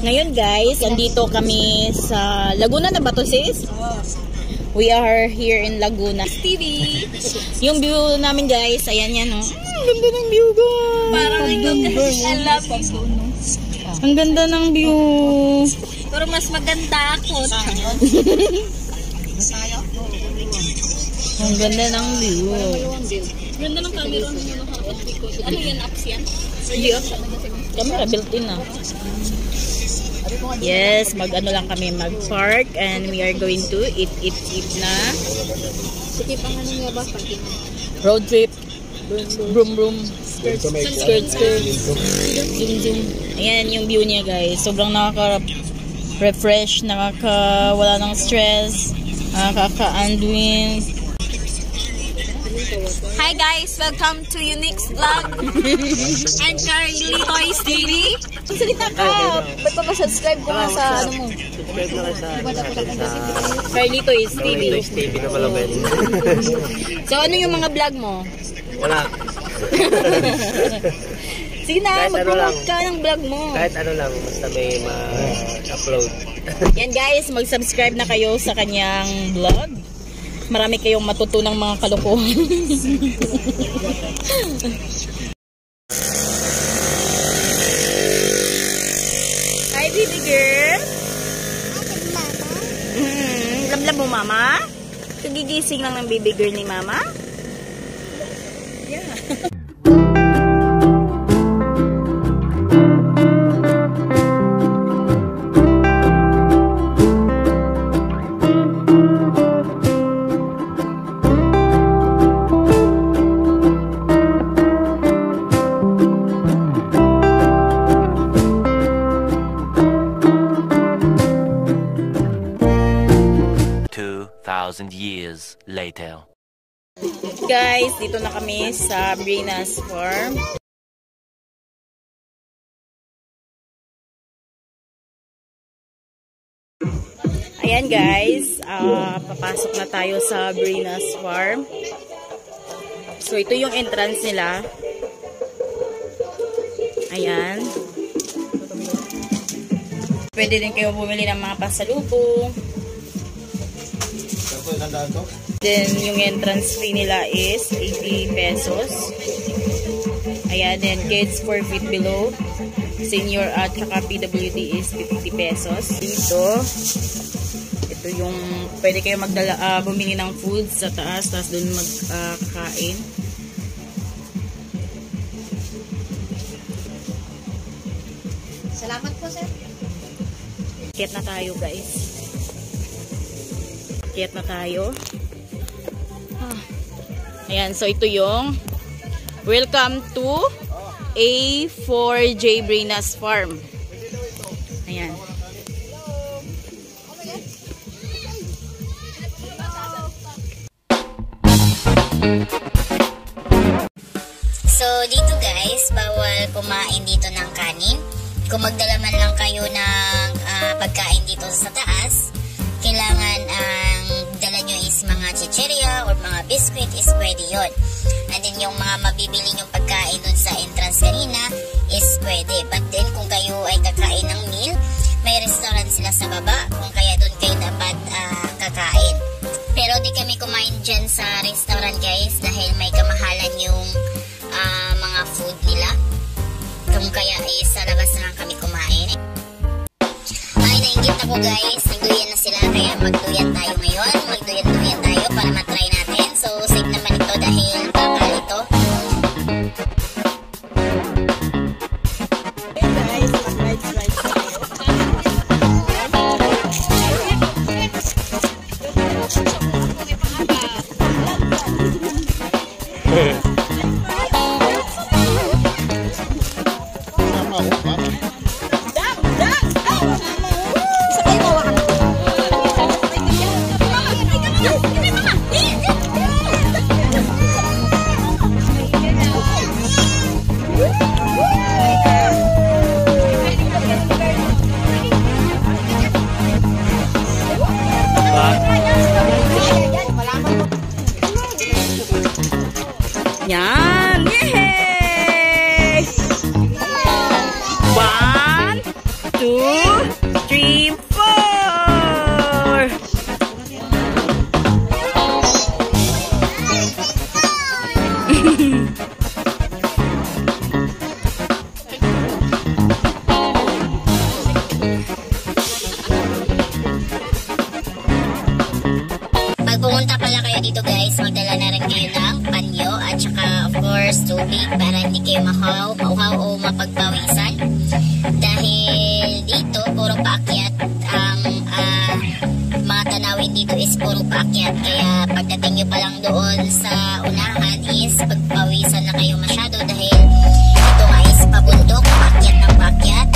Ngayon guys, andito kami sa Laguna na ba to sis? We are here in Laguna. TV. Yung view namin guys, ayan yan oh. Ang ganda ng view guys. Parang I love you. Ang ganda ng view. Pero mas maganda ako. Ang ganda ng view. Ganda ng camera niyo nakaharap ko. Ano yan, apps yan? Yeah. Camera built-in na. Yes, mag-ano lang kami, mag-park and we are going to eat na. Sige, pang ano nga ba? Road trip. Broom broom. Skirt. Zoom. Ayan yung view niya guys. Sobrang nakaka-refresh, wala ng stress, nakaka-unwind. Hi guys, welcome to Unique's Vlog and Carly Toys TV. Salita ka! Ba't pa subscribe ko nga sa ano mo? Subscribe na sa Carly Toys TV. Carly Toys TV na pala ba? So ano yung mga vlog mo? Wala. Sige na, mag-promote ka ng vlog mo. Kahit ano lang, basta may ma-upload. Yan guys, mag-subscribe na kayo sa kanyang vlog. Marami kayong matutunang mga kalokohan. Hi baby girl. Lamlam mo mama? Kagigising lang ng baby girl ni mama? Yeah. 2,000 years later. Guys, dito na kami sa Brina's Farm. Ayan guys, papasok na tayo sa Brina's Farm. So ito yung entrance nila. Ayan. Pwede din kayo bumili ng mga pasalubong. Then, yung entrance fee nila is 80 pesos. Ayan, then kids 4 feet below. Senior at saka PWD is 50 pesos. Dito, ito yung pwede kayo magdala, bumili ng food sa taas, tapos dun magkakain. Salamat po, sir. Akyat na tayo, guys. Akyat na tayo. Ayan, so ito yung welcome to A4J Brina's Farm. Ayan. So, dito guys, bawal kumain dito ng kanin. Kung magdala man lang kayo ng pagkain dito sa taas, kailangan ang dala nyo is mga chicheria or mga biscuit is pwede yun. And then yung mga mabibili nyong pagkain dun sa entrance kanina is pwede. But then kung kayo ay kakain ng meal, may restaurant sila sa baba kung kaya dun kayo dapat kakain. Pero di kami kumain dyan sa restaurant guys dahil may kamahalan yung mga food nila. Kung kaya is sa labas na lang kami kumain. Ay, nainggit ako guys. Nagduyan na sila kaya magduyan tayo ngayon. Magduyan tayo para matry natin. So, safe naman ito dahil bakal ito. 2, 3, 4. Pag pumunta pala kayo dito guys, magdala na rin kayo ng panyo at saka of course tubig para hindi kayo mauhaw o mapagpawisan. Dahil dito puro paakyat, ang mga tanawin dito is puro paakyat. Kaya pagdating nyo pa lang doon sa unahan is pagpawisan na kayo masyado dahil ito nga is pabundok, paakyat ng paakyat.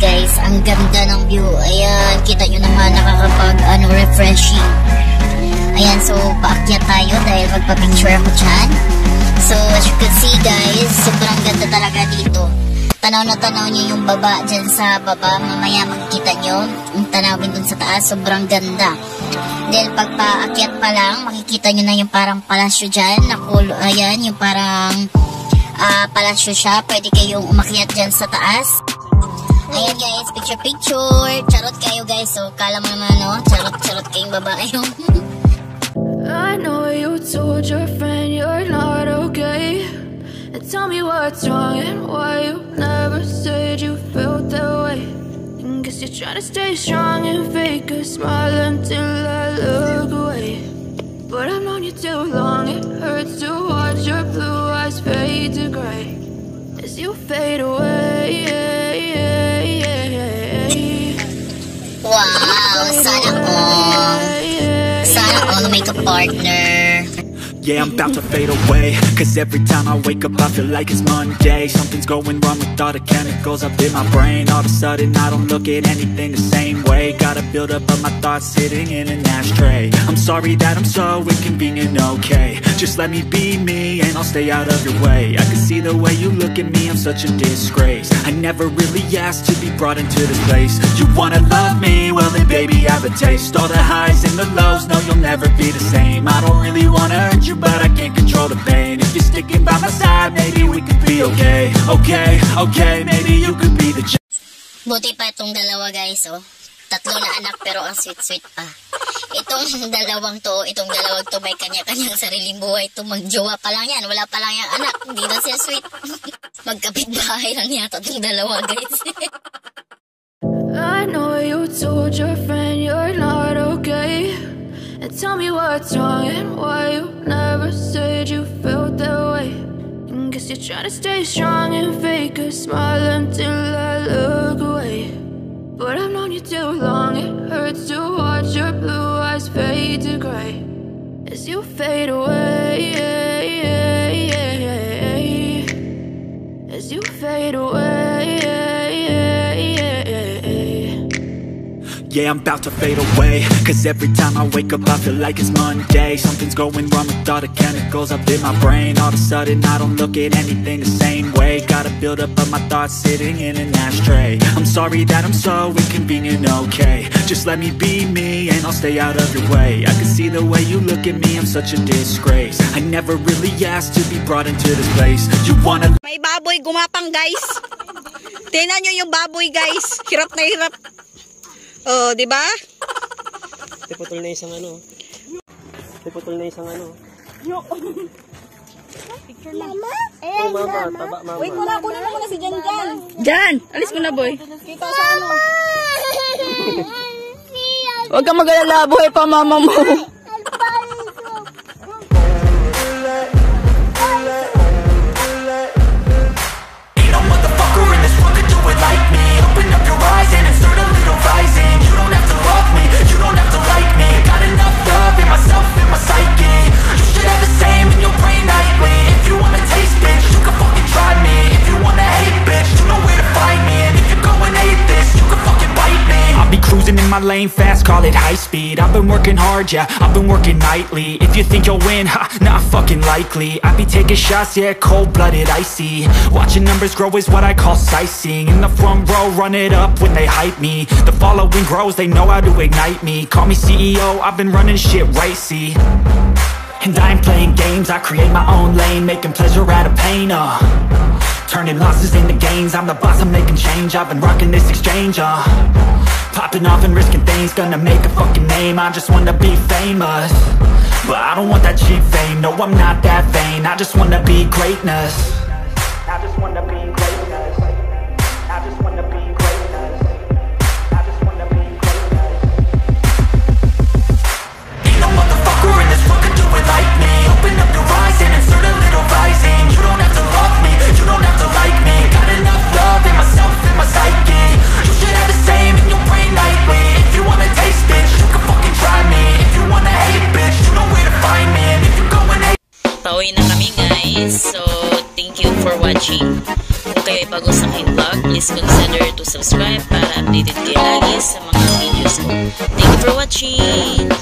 Guys, ang ganda ng view. Ayan, kita nyo naman nakakapag refreshing. Ayan, so paakyat tayo dahil magpa-picture ako dyan. So as you can see guys, sobrang ganda talaga dito. Tanaw na tanaw nyo yung baba dyan sa baba. Mamaya makikita nyo yung tanawin dun sa taas. Sobrang ganda. Dahil pag paakyat pa lang, makikita nyo na yung parang palasyo dyan. Ayan, yung parang palasyo siya. Pwede kayong umakyat dyan sa taas. Ayan guys, picture. Charot kayo guys. So, kala mo naman, no? Charot kayong babae yung. I know you told your friend you're not okay. And tell me what's wrong and why you never said you felt that way. And guess you're trying to stay strong and fake a smile until I look away. But I've known you too long, it hurts to watch your blue eyes fade to gray as you fade away. Wow, sana all make a partner. Yeah, I'm about to fade away, cause every time I wake up I feel like it's Monday. Something's going wrong with all the chemicals up in my brain. All of a sudden I don't look at anything the same way. Gotta build up of my thoughts sitting in an ashtray. I'm sorry that I'm so inconvenient, okay. Just let me be me and I'll stay out of your way. I can see the way you look at me, I'm such a disgrace. I never really asked to be brought into this place. You wanna love me? Well then baby I have a taste. All the highs and the lows, no you'll never be the same. I don't really wanna hurt you, but I can't control the pain. If you're sticking by my side, maybe we could be okay. Okay, maybe you could be the Buti pa itong dalawa guys, oh. 3 na anak pero ang sweet-sweet pa. Itong dalawang to may kanya-kanyang sariling buhay. Itong magjowa pa lang yan, wala pa lang yung anak. Hindi na siya sweet. Magkapit-bahay lang yata itong dalawa guys. I know you told your friend you're not okay. And tell me what's wrong and why you never said you felt that way. And guess you're trying to stay strong and fake a smile until I look away. But I've known you too long, it hurts to watch your blue eyes fade to gray as you fade away. As you fade away. Yeah, I'm about to fade away, cause every time I wake up I feel like it's Monday. Something's going wrong with all the chemicals up in my brain. All of a sudden I don't look at anything the same way. Gotta build up of my thoughts sitting in an ashtray. I'm sorry that I'm so inconvenient, okay. Just let me be me and I'll stay out of your way. I can see the way you look at me, I'm such a disgrace. I never really asked to be brought into this place. You wanna... May baboy gumapang guys. Tingnan nyo yung baboy guys. Hirap na hirap. Oh, di ba? Putol na isang ano. Putol na isang ano. Picture mama? Ayan, oh, mama. Taba, mama. Wait muna, kunin mo na si Jan Jan. Jan, alis mo na boy. Kita sa ano. Huwag kang mag-alala, buhay pa mama mo. Cruising in my lane fast, call it high speed. I've been working hard, yeah, I've been working nightly. If you think you'll win, ha, not fucking likely. I be taking shots, yeah, cold-blooded, icy. Watching numbers grow is what I call sightseeing. In the front row, run it up when they hype me. The following grows, they know how to ignite me. Call me CEO, I've been running shit right, see. And I ain't playing games, I create my own lane, making pleasure out of pain, turning losses into gains, I'm the boss, I'm making change. I've been rocking this exchange, popping off and risking things, gonna make a fucking name. I just wanna be famous, but I don't want that cheap fame. No, I'm not that vain, I just wanna be greatness. I just wanna be greatness. I just wanna be greatness. I just wanna be greatness. Ain't no motherfucker in this world could do it like me. Open up your eyes and insert a little rising. You don't have to love me, you don't have to like me. Got enough love in myself and my psyche. You should have the same in your brain nightly. If you wanna taste, bitch, you can fucking try me. If you wanna hate, bitch, you know where to find me. And if you go and hate. Pauwi na kami guys, so thank you for watching. Kung kayo ay bago sa aking vlog, please consider to subscribe para updated kayo lagi sa mga videos ko. Thank you for watching!